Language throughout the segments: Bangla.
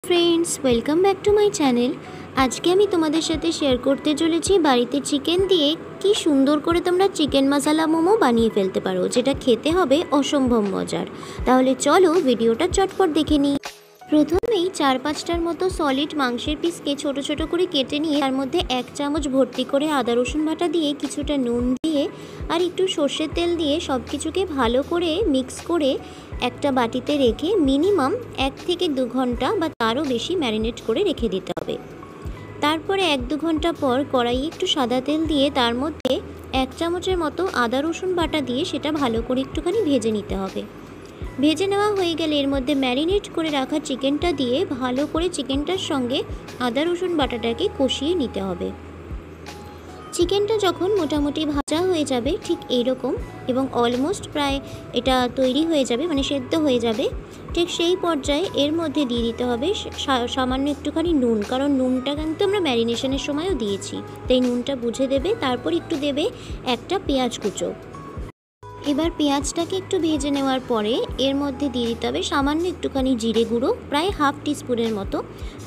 Friends, welcome back to my channel. আজকে আমি তোমাদের সাথে শেয়ার করতে চলেছি বাড়িতে চিকেন দিয়ে কি সুন্দর করে তোমরা চিকেন মশলা মোমো বানিয়ে ফেলতে পারো, যেটা খেতে হবে অসম্ভব মজার। তাহলে চলো ভিডিওটা চটপট দেখে নিই। প্রথমেই 4-5টার মতো সলিড মাংসের পিসকে ছোট ছোট করে কেটে নিয়ে তার মধ্যে 1 চামচ ভর্তি করে আদা রসুন বাটা দিয়ে, কিছুটা নুন দিয়ে আর একটু সর্ষের তেল দিয়ে সব কিছুকে ভালো করে মিক্স করে একটা বাটিতে রেখে মিনিমাম 1 থেকে 2 ঘন্টা বা তারও বেশি ম্যারিনেট করে রেখে দিতে হবে। তারপরে 1-2 ঘন্টা পর কড়াইয়ে একটু সাদা তেল দিয়ে তার মধ্যে 1 চামচের মতো আদা রসুন বাটা দিয়ে সেটা ভালো করে একটুখানি ভেজে নিতে হবে। ভেজে নেওয়া হয়ে গেলে এর মধ্যে ম্যারিনেট করে রাখা চিকেনটা দিয়ে ভালো করে চিকেনটার সঙ্গে আদা রসুন বাটাটাকে কষিয়ে নিতে হবে। চিকেনটা যখন মোটামুটি ভাজা হয়ে যাবে ঠিক এইরকম এবং অলমোস্ট প্রায় এটা তৈরি হয়ে যাবে, মানে সেদ্ধ হয়ে যাবে, ঠিক সেই পর্যায়ে এর মধ্যে দিয়ে দিতে হবে সামান্য একটুখানি নুন, কারণ নুনটা কিন্তু আমরা ম্যারিনেশনের সময়ও দিয়েছি, তাই নুনটা বুঝে দেবে। তারপর একটু দেবে একটা পেঁয়াজ কুচো। এবার পেঁয়াজটাকে একটু ভেজে নেওয়ার পরে এর মধ্যে দিয়ে দিতে হবে সামান্য একটুখানি জিরে গুঁড়ো, প্রায় হাফ টিস্পুনের মতো।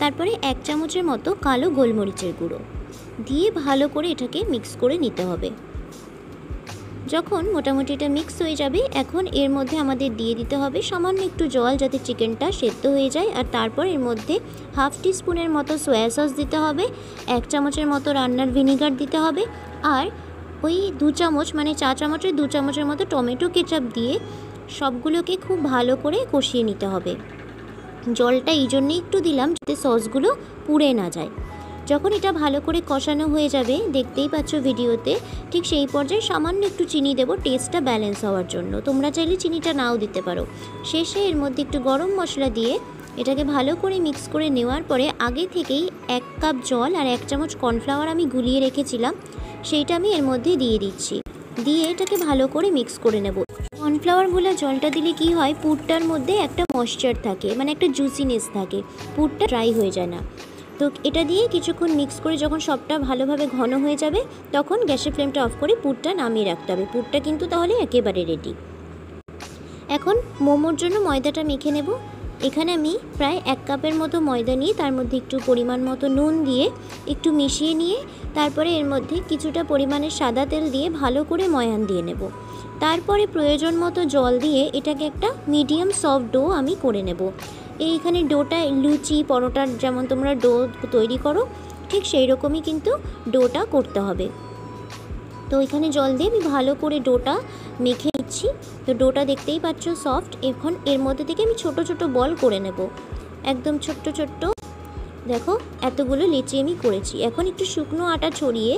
তারপরে 1 চামচের মতো কালো গোলমরিচের গুঁড়ো দিয়ে ভালো করে এটাকে মিক্স করে নিতে হবে। যখন মোটামুটি এটা মিক্স হয়ে যাবে, এখন এর মধ্যে আমাদের দিয়ে দিতে হবে সামান্য একটু জল, যাতে চিকেনটা সেদ্ধ হয়ে যায়। আর তারপর এর মধ্যে হাফ টিস্পুনের মতো সয়া সস দিতে হবে, 1 চামচের মতো রান্নার ভিনিগার দিতে হবে, আর ওই 2 চামচ, মানে 4 চামচের 2 চামচের মতো টমেটো কেচাপ দিয়ে সবগুলোকে খুব ভালো করে কষিয়ে নিতে হবে। জলটা এই জন্যই একটু দিলাম যাতে সসগুলো পুড়ে না যায়। যখন এটা ভালো করে কষানো হয়ে যাবে, দেখতেই পাচ্ছ ভিডিওতে, ঠিক সেই পর্যায়ে সামান্য একটু চিনি দেবো টেস্টটা ব্যালেন্স হওয়ার জন্য। তোমরা চাইলে চিনিটা নাও দিতে পারো। শেষে এর মধ্যে একটু গরম মশলা দিয়ে এটাকে ভালো করে মিক্স করে নেওয়ার পরে আগে থেকেই 1 কাপ জল আর 1 চামচ কর্নফ্লাওয়ার আমি গুলিয়ে রেখেছিলাম, সেইটা আমি এর মধ্যে দিয়ে দিচ্ছি। দিয়ে এটাকে ভালো করে মিক্স করে নেব। কর্নফ্লাওয়ার গুলা জলটা দিলে কি হয়, পুরটার মধ্যে একটা ময়েশ্চার থাকে, মানে একটা জুসিনেস থাকে, পুরটা ড্রাই হয়ে যায় না। তো এটা দিয়ে কিছুক্ষণ মিক্স করে যখন সবটা ভালোভাবে ঘন হয়ে যাবে, তখন গ্যাসের ফ্লেমটা অফ করে পুরটা নামিয়ে রাখতে হবে। পুরটা কিন্তু তাহলে একেবারে রেডি। এখন মোমোর জন্য ময়দাটা মেখে নেব। এখানে আমি প্রায় 1 কাপের মতো ময়দা নিয়ে তার মধ্যে একটু পরিমাণ মতো নুন দিয়ে একটু মিশিয়ে নিয়ে তারপরে এর মধ্যে কিছুটা পরিমাণে সাদা তেল দিয়ে ভালো করে ময়ান দিয়ে নেব। তারপরে প্রয়োজন মতো জল দিয়ে এটাকে একটা মিডিয়াম সফট ডো আমি করে নেব। এইখানে ডোটা লুচি পরোটার যেমন তোমরা ডো তৈরি করো, ঠিক সেই রকমই কিন্তু ডোটা করতে হবে। তো এখানে জল দিয়ে আমি ভালো করে ডোটা মেখে নিচ্ছি। তো ডোটা দেখতেই পাচ্ছ সফট। এখন এর মধ্যে থেকে আমি ছোট ছোট বল করে নেব, একদম ছোট্ট ছোট্ট। দেখো এতগুলো লেচি আমি করেছি। এখন একটু শুকনো আটা ছড়িয়ে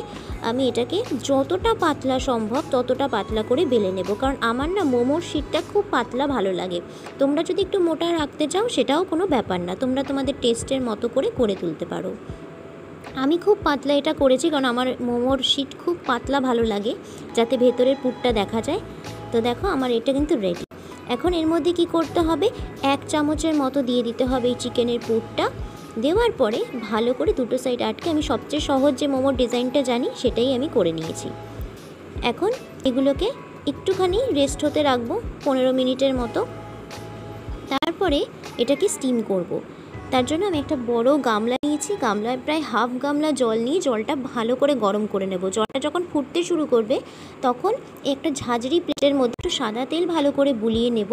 আমি এটাকে যতটা পাতলা সম্ভব ততটা পাতলা করে বেলে নেব, কারণ আমার না মোমোর শিটটা খুব পাতলা ভালো লাগে। তোমরা যদি একটু মোটা রাখতে চাও সেটাও কোনো ব্যাপার না, তোমরা তোমাদের টেস্টের মতো করে তুলতে পারো। আমি খুব পাতলা এটা করেছি কারণ আমার মোমোর শিট খুব পাতলা ভালো লাগে, যাতে ভেতরের পুরটা দেখা যায়। তো দেখো আমার এটা কিন্তু রেডি। এখন এর মধ্যে কি করতে হবে, 1 চামচের মতো দিয়ে দিতে হবে এই চিকেনের পুরটা। দেওয়ার পরে ভালো করে দুটো সাইড আটকে, আমি সবচেয়ে সহজ যে মোমোর ডিজাইনটা জানি সেটাই আমি করে নিয়েছি। এখন এগুলোকে একটুখানি রেস্ট হতে রাখবো 15 মিনিটের মতো। তারপরে এটাকে স্টিম করব। তার জন্য আমি একটা বড় গামলা নিয়েছি, গামলায় প্রায় হাফ গামলা জল নিয়ে জলটা ভালো করে গরম করে নেব। জলটা যখন ফুটতে শুরু করবে তখন একটা ঝাঁঝরি প্লেটের মধ্যে একটু সাদা তেল ভালো করে বুলিয়ে নেব,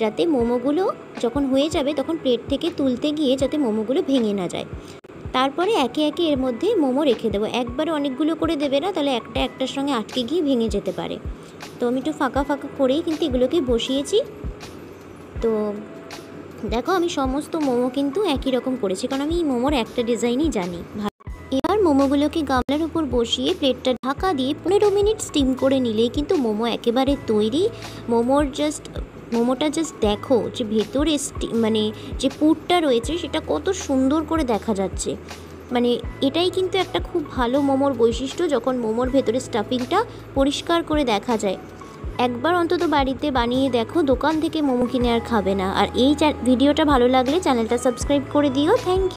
যাতে মোমোগুলো যখন হয়ে যাবে তখন প্লেট থেকে তুলতে গিয়ে যাতে মোমোগুলো ভেঙে না যায়। তারপরে একে একে এর মধ্যে মোমো রেখে দেবো। একবারে অনেকগুলো করে দেবে না, তাহলে একটা একটার সঙ্গে আটকে গিয়ে ভেঙে যেতে পারে। তো আমি একটু ফাঁকা ফাঁকা করেই কিন্তু এগুলোকে বসিয়েছি। তো দেখো আমি সমস্ত মোমো কিন্তু একই রকম করেছি, কারণ আমি মোমোর একটা ডিজাইনই জানি। এবার মোমোগুলোকে গামলার উপর বসিয়ে প্লেটটা ঢাকা দিয়ে 15 মিনিট স্টিম করে নিলেই কিন্তু মোমো একেবারে তৈরি। মোমোটা জাস্ট দেখো যে ভেতরে মানে যে পুরটা রয়েছে সেটা কত সুন্দর করে দেখা যাচ্ছে। মানে এটাই কিন্তু একটা খুব ভালো মোমোর বৈশিষ্ট্য, যখন মোমোর ভেতরে স্টাফিংটা পরিষ্কার করে দেখা যায়। একবার অন্তত বাড়িতে বানিয়ে দেখো, দোকান থেকে মোমো কিনে আর খাবে না। আর এই ভিডিওটা ভালো লাগলে চ্যানেলটা সাবস্ক্রাইব করে দিও। Thank you.